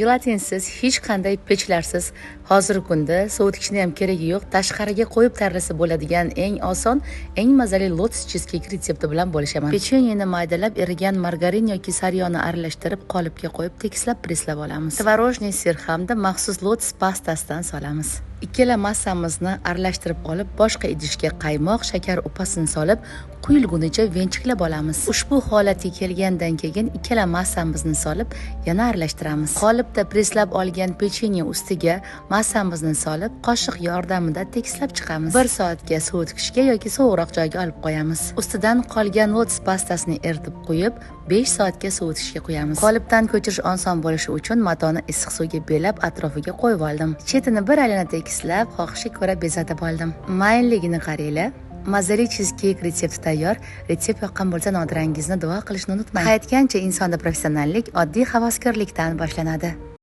Gelatinsiz, hech qanday pechlarsiz, hozirgi kunda sovutgichni ham keragi yo'q, tashqariga qo'yib tarlasa bo'ladigan eng oson, eng mazali lotus cheesecake retsepti bilan bo'lishaman. Pechenyeni maydalab, erigan margarin yoki saryoni aralashtirib, qolipga qo'yib, tekislab presslab olamiz. Tvorojniy sir hamda maxsus lotus pastasidan solamiz. Ikkala massamizni aralashtirib olib, boshqa idishga qaymoq, shakar upasini solib, quyilgunicha venchiklab olamiz. Ushbu holatga kelgandan keyin ikkala massamizni solib, yana aralashtiramiz. Qolipda presslab olgan pechenye ustiga massamizni solib, qoshiq yordamida tekislab chiqamiz. 1 soatga sovutgichga yoki sovuqroq joyga olib qo'yamiz. Ustidan qolgan lotus pastasini eritib qo'yib, 5 soatga sovutishga qo'yamiz. Qolipdan ko'chirish oson bo'lishi uchun matoni issiq suvga belab, atrofiga qo'yib oldim. Chetini bir alina tekislab, xohishga ko'ra bezatib oldim. Mayinligini qaranglar. Mazali cheesecake retsepti tayyor. Retsept yoqqan bo'lsa, Nodirangizni duo qilishni unutmang. Qaytgancha insonda professionallik oddiy havaskorlikdan boshlanadi.